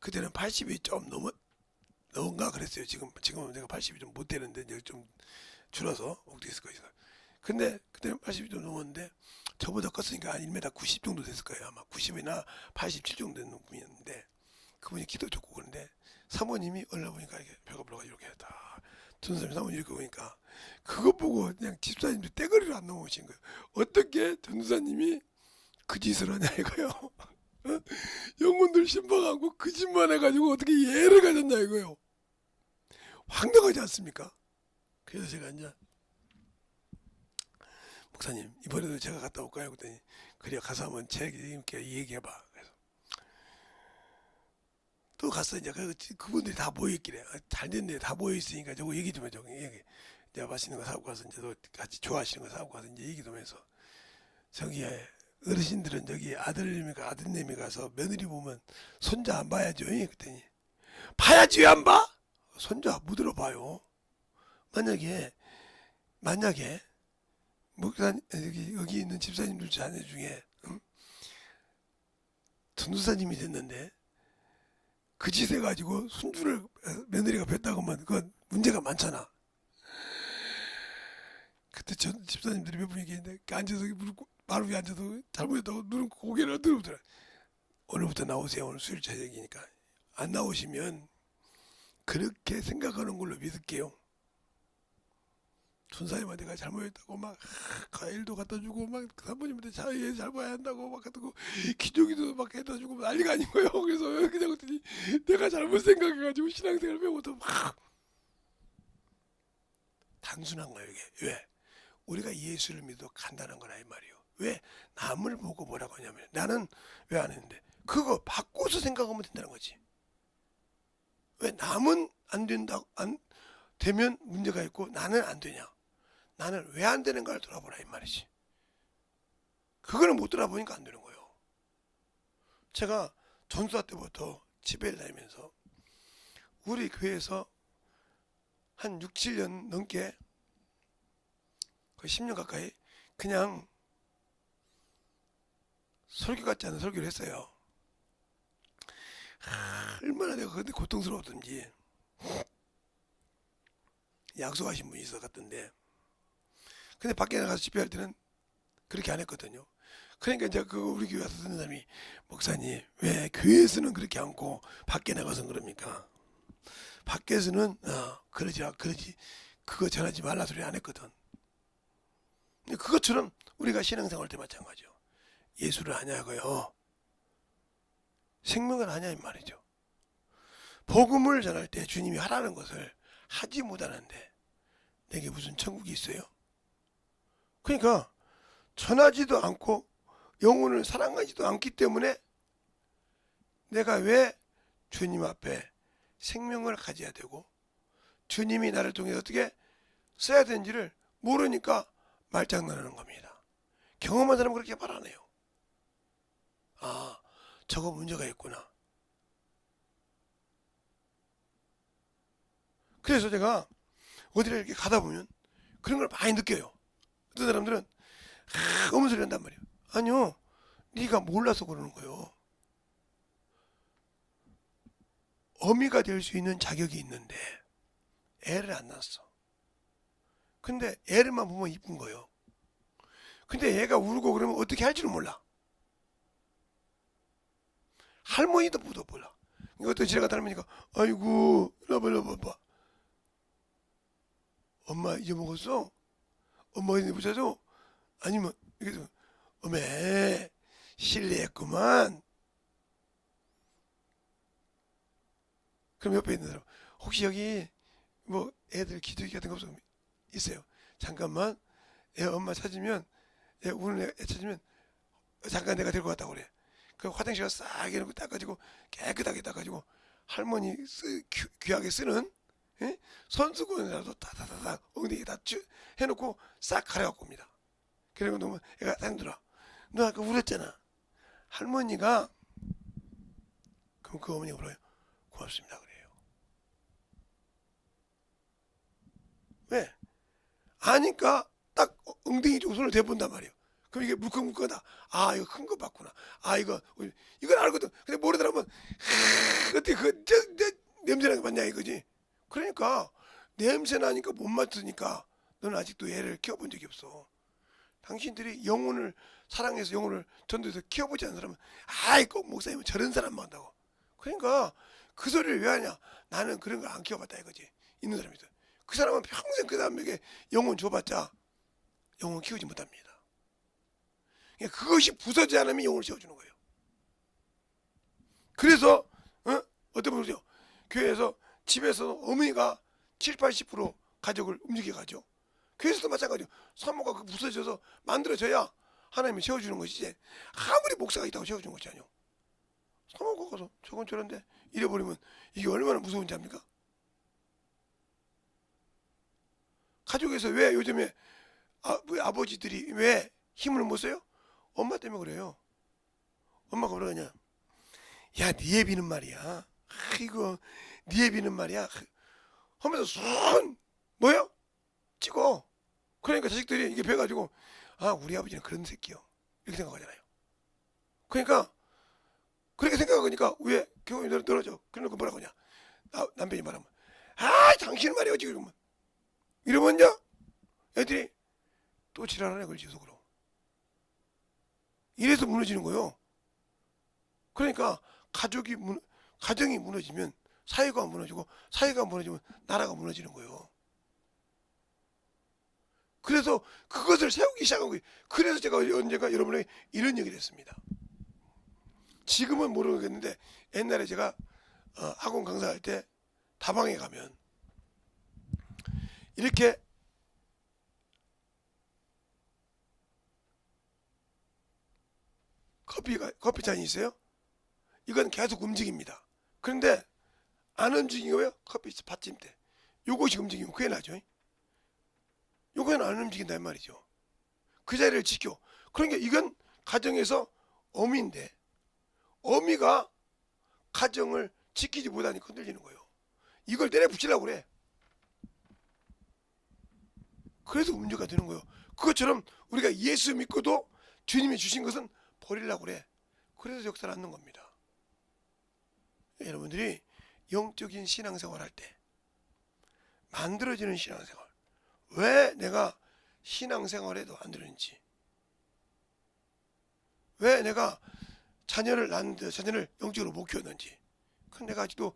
그때는 80이 좀 넘은가 그랬어요. 지금은 제가 80이 좀 못 되는데 이제 좀 줄어서 옥디스크가 있어요. 근데 그때는 80이 좀 넘었는데 저보다 컸으니까 한 1m 90 정도 됐을 거예요. 아마 90이나 87 정도 되는 분이었는데, 그분이 키도 좋고. 그런데 사모님이 얼마 보니까 이렇게 벽 앞으로 이렇게 다 전도사님 사모님 이렇게 보니까 그거 보고 그냥 집사님도 떼거리로 안 넘어오신 거예요. 어떻게 전도사님이 그 짓을 하냐 이거요. 영혼들 신방하고 그 짓만 해가지고 어떻게 예를 가졌냐 이거요. 황당하지 않습니까? 그래서 제가 이제 목사님 이번에도 제가 갔다 올까요? 그랬더니 그래 가서 한번 책임있게 얘기해봐. 그래서 또 갔어. 이제 그분들이 다 모여있길래 잘 됐네 다 모여있으니까 저거 얘기 좀 해줘. 얘기. 내가 맛있는 거 사고 가서 이제 또 같이 좋아하시는 거 사고 가서 이제 얘기 좀 해서, 저기에 어르신들은 저기 아들님이 가서 며느리 보면 손자 안 봐야죠. 그랬더니 봐야지 왜 안 봐? 손자 못 들어봐요. 만약에 목사 여기 있는 집사님들 자녀 중에 전도사님이 됐는데 그 짓 해가지고 손주를 며느리가 뵀다고 하면 그건 문제가 많잖아. 그때 전 집사님들이 몇 분이 계신데 앉아서 바로 위에 앉아서 잘못했다고 눈을 고개를 들어보더라. 오늘부터 나오세요. 오늘 수요일 저녁이니까. 안 나오시면 그렇게 생각하는 걸로 믿을게요. 전사님한테 가 잘못했다고 막 과일도 갖다 주고 막 사모님한테 잘 봐야 한다고 막 갖다 주고 기저귀도 막 해다 주고 난리가 아닌 거예요. 그래서 그냥 그랬더니 내가 잘못 생각해가지고 신앙생활 배우고도 막 단순한 거예요 이게. 왜? 우리가 예수를 믿어 간다는 거라 이 말이에요. 왜? 남을 보고 뭐라고 하냐면 나는 왜 안 했는데 그거 바꿔서 생각하면 된다는 거지. 왜 남은 안 된다 안 되면 문제가 있고 나는 안 되냐? 나는 왜 안 되는가를 돌아보라 이 말이지. 그거를 못 돌아보니까 안 되는 거예요. 제가 전수사 때부터 집회를 다니면서 우리 교회에서 한 6, 7년 넘게 거의 10년 가까이 그냥 설교 같지 않은 설교를 했어요. 얼마나 내가 근데 고통스러웠던지. 약속하신 분이 있어 갔던데, 근데 밖에 나가서 집회할 때는 그렇게 안 했거든요. 그러니까 이제 그 우리 교회 와서 듣는 사람이 목사님 왜 교회에서는 그렇게 않고 밖에 나가서 그럽니까? 밖에서는 그러지 그거 전하지 말라 소리 안 했거든. 그것처럼 우리가 신앙생활 때 마찬가지요. 예수를 아냐고요. 생명을 아냐 이 말이죠. 복음을 전할 때 주님이 하라는 것을 하지 못하는데 내게 무슨 천국이 있어요? 그러니까 전하지도 않고 영혼을 사랑하지도 않기 때문에 내가 왜 주님 앞에 생명을 가져야 되고 주님이 나를 통해 어떻게 써야 되는지를 모르니까 말장난하는 겁니다. 경험한 사람은 그렇게 말 안 해요. 아, 저거 문제가 있구나. 그래서 제가 어디를 이렇게 가다 보면 그런 걸 많이 느껴요. 어떤 사람들은 어머 소리 한단 말이에요. 아니요, 네가 몰라서 그러는 거예요. 어미가 될 수 있는 자격이 있는데 애를 안 낳았어. 근데 애를만 보면 이쁜 거예요. 근데 애가 울고 그러면 어떻게 할지는 몰라. 할머니도 보도 몰라. 이것도 지나가 닮으니까 아이고 라봐라봐봐. 엄마 잊어먹었어? 엄마가 이제 붙여줘? 아니면 이게 어메 실례했구만. 그럼 옆에 있는 사람 혹시 여기 뭐 애들 기저귀 같은 거 없으면 있어요. 잠깐만 애 엄마 찾으면 애 우는 애 찾으면 잠깐 내가 데리고 갔다 그래. 그 화장실 가서 싹 해놓고 닦아지고 깨끗하게 닦아지고 할머니 귀하게 쓰는 손수건이라도 다다다다 엉덩이 다 해놓고 싹 가려갖고 옵니다. 그리고 너무 애가 딱 들어. 너 아까 울었잖아. 할머니가 그럼 그 어머니가 뭐래요? 고맙습니다 그래요. 왜? 아니까 딱 엉덩이 쪽 손을 대본단 말이에요. 그럼 이게 물컹물컹하다. 아, 이거 큰 거 봤구나. 아, 이건 알거든. 근데 모르더라면 어떻게 저 냄새나게 봤냐 이거지. 그러니까 냄새 나니까 못 맡으니까 너는 아직도 애를 키워본 적이 없어. 당신들이 영혼을 사랑해서 영혼을 전도해서 키워보지 않는 사람은 아이 꼭 목사님은 저런 사람만 한다고. 그러니까 그 소리를 왜 하냐. 나는 그런 걸 안 키워봤다 이거지. 있는 사람이 있어. 그 사람은 평생 그 사람에게 영혼 줘봤자 영혼 키우지 못합니다. 그러니까 그것이 부서지지 않으면 영혼을 세워주는 거예요. 그래서 어떤 분이죠. 교회에서 집에서 어머니가 7, 80% 가족을 움직여가죠. 교회에서도 마찬가지로 사모가 그 부서져서 만들어져야 하나님이 세워주는 것이지 아무리 목사가 있다고 세워주는 것이 아니오. 사모가 가서 저건 저런데 잃어버리면 이게 얼마나 무서운지 압니까? 가족에서 왜 요즘에 아버지들이 왜 힘을 못 써요? 엄마 때문에 그래요. 엄마가 뭐라 그러냐. 야, 네 애비는 말이야. 아이고, 네 애비는 말이야. 하면서 손 뭐야? 찍어. 그러니까 자식들이 이게 배가지고 아, 우리 아버지는 그런 새끼요. 이렇게 생각하잖아요. 그러니까 그렇게 생각하니까 왜 경험이 늘어져. 그러니까 뭐라고 하냐. 남편이 말하면 아, 당신은 말이야 지금 이러면요 애들이 또 지랄하네 그걸 지속으로. 이래서 무너지는 거예요. 그러니까 가정이 무너지면 사회가 무너지고 사회가 무너지면 나라가 무너지는 거예요. 그래서 그것을 세우기 시작한 거예요. 그래서 제가 언젠가 여러분에게 이런 얘기를 했습니다. 지금은 모르겠는데 옛날에 제가 학원 강사할 때 다방에 가면 이렇게 커피잔이 있어요. 이건 계속 움직입니다. 그런데 안 움직이고요. 커피 받침대. 요것이 움직이면 큰일 나죠. 요거는 안 움직인다 이 말이죠. 그 자리를 지켜. 그러니까 이건 가정에서 어미인데 어미가 가정을 지키지 못하니까 흔들리는 거예요. 이걸 때려 붙이려고 그래. 그래서 문제가 되는 거예요. 그것처럼 우리가 예수 믿고도 주님이 주신 것은 버리려고 그래. 그래서 역사를 않는 겁니다. 여러분들이 영적인 신앙생활 할 때 만들어지는 신앙생활, 왜 내가 신앙생활에도 안 되는지, 왜 내가 자녀를 낳는데 자녀를 영적으로 못 키웠는지, 그건 내가 아직도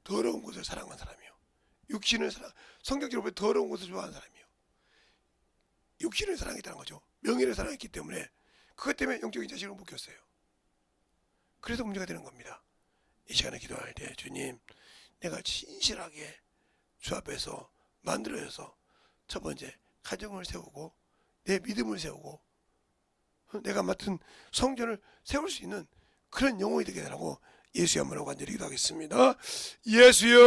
더러운 것을 사랑하는 사람이요. 성경적으로 보면 더러운 것을 좋아하는 사람이요. 육신을 사랑했다는 거죠. 명예를 사랑했기 때문에 그것 때문에 영적인 자식을 못 키웠어요. 그래서 문제가 되는 겁니다. 이 시간에 기도할 때 주님, 내가 진실하게 주 앞에서 만들어져서 첫 번째 가정을 세우고 내 믿음을 세우고 내가 맡은 성전을 세울 수 있는 그런 영혼이 되게 되라고 예수의 한번로 간절히 기도하겠습니다. 예수여!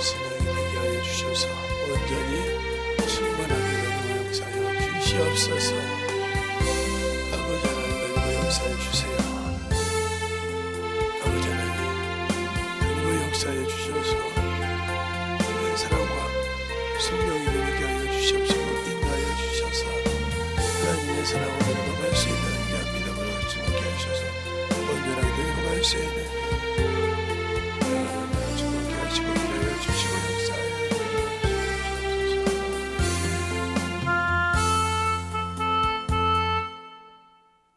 신앙이 되게 하여 주셔서 온전히 충만하게 되고 역사하여 주시옵소서. 아버지 하나님 되고 역사해 주세요. 아버지 하나님 되고 역사해 주셔서 내 사랑과 성령이 되게 하여 주시옵시고 인도하여 주셔서 하나님의 사랑을 경험할 수 있는 귀한 믿음으로 주목해 주셔서 온전하게 경험할 수 있는 주목해 하시고 인도하여 주시고 역사하여 주시옵소서.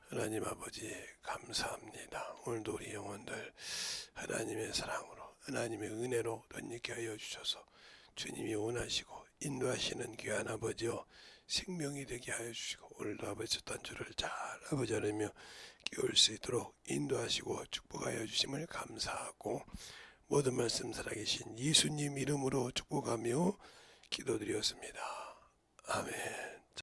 하나님 아버지 감사합니다. 오늘도 우리 영혼들 하나님의 사랑으로 하나님의 은혜로 덧입게 하여 주셔서 주님이 원하시고 인도하시는 귀한 아버지여 생명이 되게 하여 주시고 오늘도 아버지 첫 주를 잘 아버지 하나며 깨울 수 있도록 인도하시고 축복하여 주심을 감사하고 모든 말씀 살아계신 예수님 이름으로 축복하며 기도드렸습니다. 아멘.